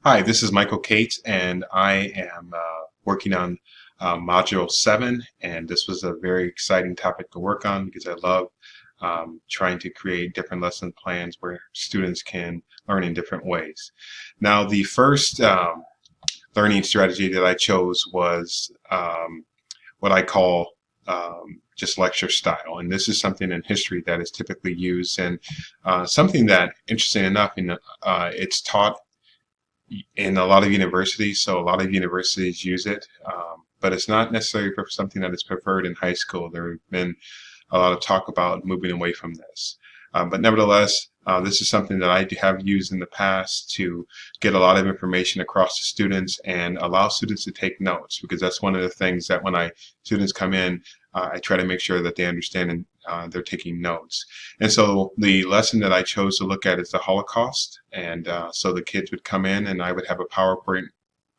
Hi, this is Michael Cates, and I am working on Module 7, and this was a very exciting topic to work on because I love trying to create different lesson plans where students can learn in different ways. Now, the first learning strategy that I chose was what I call just lecture style, and this is something in history that is typically used, and something that, interesting enough, it's taught in a lot of universities, so a lot of universities use it, but it's not necessarily for something that is preferred in high school. There have been a lot of talk about moving away from this. But nevertheless, this is something that I have used in the past to get a lot of information across to students and allow students to take notes, because that's one of the things that when students come in, I try to make sure that they understand and they're taking notes. And so the lesson that I chose to look at is the Holocaust. And so the kids would come in and I would have a PowerPoint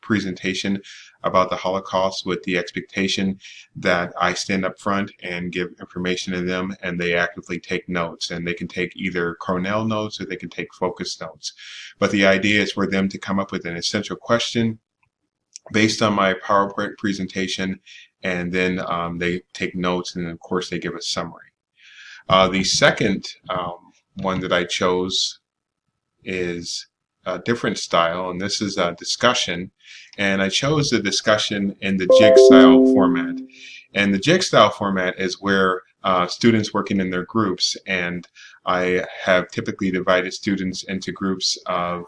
presentation about the Holocaust with the expectation that I stand up front and give information to them, and they actively take notes, and they can take either Cornell notes or they can take focus notes. But the idea is for them to come up with an essential question based on my PowerPoint presentation, and then they take notes, and then of course they give a summary. The second one that I chose is a different style, and this is a discussion. And I chose the discussion in the jig style format. And the jig style format is where students working in their groups, and I have typically divided students into groups of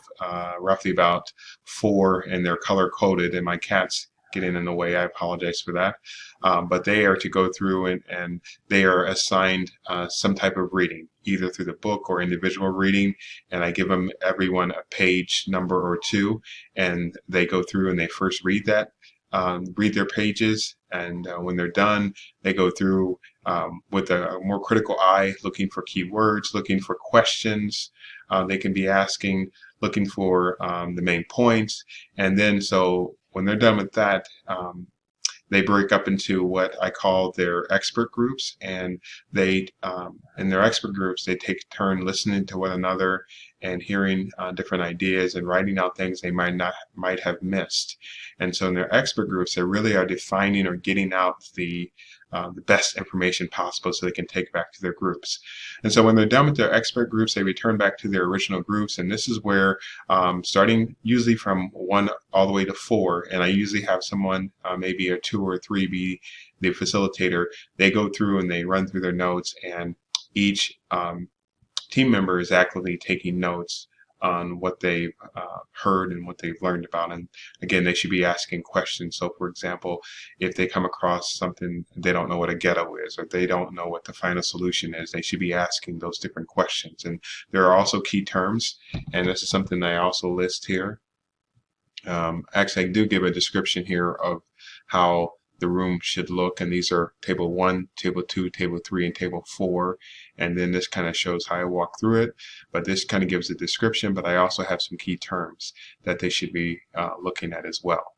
roughly about 4, and they're color coded, and my cat's getting in the way. I apologize for that. But they are to go through and they are assigned some type of reading, either through the book or individual reading, and I give them everyone a page number or two, and they go through and they first read that, read their pages, and when they're done, they go through with a more critical eye, looking for keywords, looking for questions they can be asking, looking for the main points, and then so when they're done with that, they break up into what I call their expert groups, and they, in their expert groups, they take turn listening to one another and hearing different ideas and writing out things they might have missed. And so in their expert groups, they really are defining or getting out the best information possible so they can take back to their groups. And so when they're done with their expert groups, they return back to their original groups, and this is where starting usually from 1 all the way to 4, and I usually have someone, maybe a 2 or 3, be the facilitator. They go through and they run through their notes, and each team member is actively taking notes on what they've heard and what they've learned about. And again, they should be asking questions. So for example, if they come across something, they don't know what a ghetto is, or they don't know what the final solution is, they should be asking those different questions. And there are also key terms, and this is something I also list here. Actually, I do give a description here of how the room should look, and these are table 1, table 2, table 3, and table 4, and then this kind of shows how I walk through it, but this kind of gives a description, but I also have some key terms that they should be looking at as well.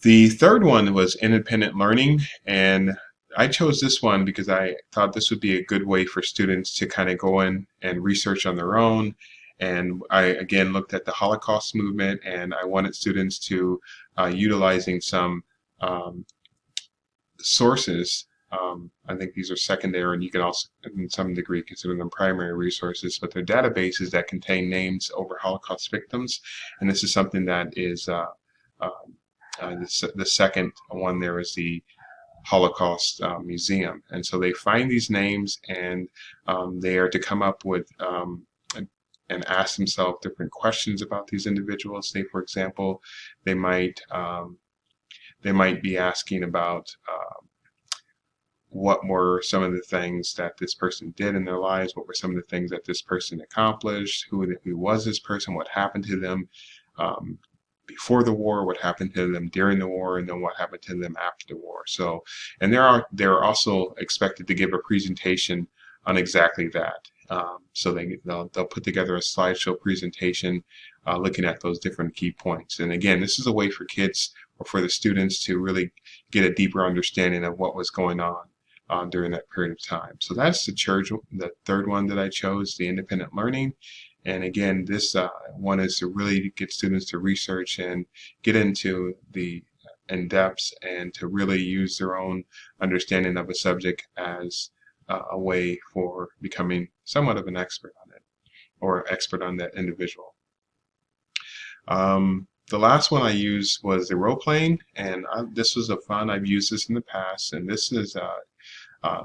The third one was independent learning, and I chose this one because I thought this would be a good way for students to kind of go in and research on their own. And I again looked at the Holocaust movement, and I wanted students to utilizing some sources. I think these are secondary, and you can also, in some degree, consider them primary resources, but they're databases that contain names over Holocaust victims. And this is something that is the second one there is the Holocaust Museum. And so they find these names, and they are to come up with and ask themselves different questions about these individuals. Say, for example, they might be asking about what were some of the things that this person did in their lives, what were some of the things that this person accomplished, who was this person, what happened to them before the war, what happened to them during the war, and then what happened to them after the war. So, and they're also expected to give a presentation on exactly that. So they'll put together a slideshow presentation looking at those different key points. And again, this is a way for kids or for the students to really get a deeper understanding of what was going on during that period of time. So that's the third one that I chose, the independent learning. And again, this one is to really get students to research and get into the in depths and to really use their own understanding of a subject as a way for becoming somewhat of an expert on it or expert on that individual. The last one I used was the role playing, and this was a fun. I've used this in the past, and this is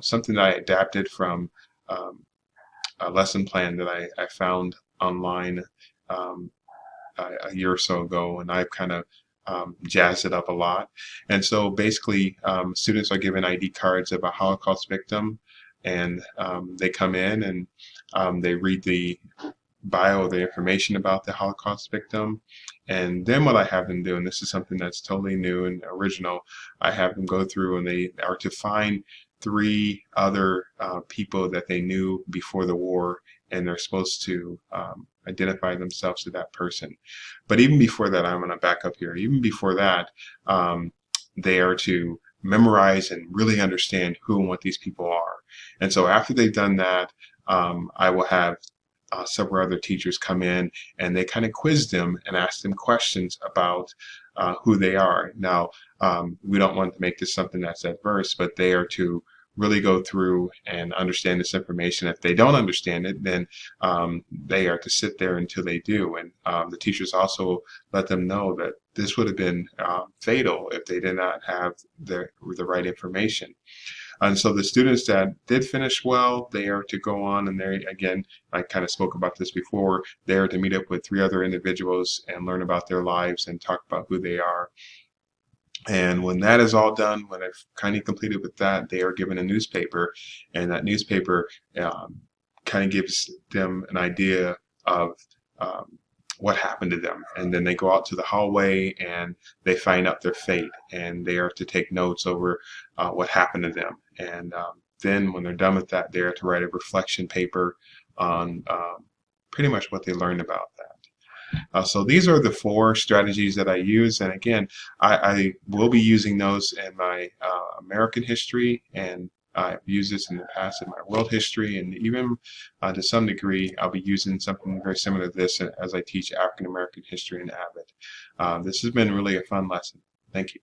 something that I adapted from a lesson plan that I found online um, a year or so ago, and I've kind of jazzed it up a lot. And so basically, students are given ID cards of a Holocaust victim, and they come in and they read the bio, the information about the Holocaust victim. And then what I have them do, and this is something that's totally new and original, I have them go through and they are to find three other people that they knew before the war, and they're supposed to identify themselves to that person. But even before that, I'm going to back up here. Even before that, they are to memorize and really understand who and what these people are. And so after they've done that, I will have several other teachers come in and they kind of quiz them and ask them questions about who they are. Now, we don't want to make this something that's adverse, but they are to really go through and understand this information. If they don't understand it, then they are to sit there until they do. And the teachers also let them know that this would have been fatal if they did not have the right information. And so the students that did finish well, they are to go on and they, again, I kind of spoke about this before, they are to meet up with three other individuals and learn about their lives and talk about who they are. And when that is all done, when I've kind of completed with that, they are given a newspaper, and that newspaper kind of gives them an idea of what happened to them. And then they go out to the hallway and they find out their fate, and they are to take notes over what happened to them. And then when they're done with that, they are to write a reflection paper on pretty much what they learned about that. So these are the four strategies that I use, and again, I will be using those in my American history, and I've used this in the past in my world history, and even to some degree, I'll be using something very similar to this as I teach African American history in AVID. This has been really a fun lesson. Thank you.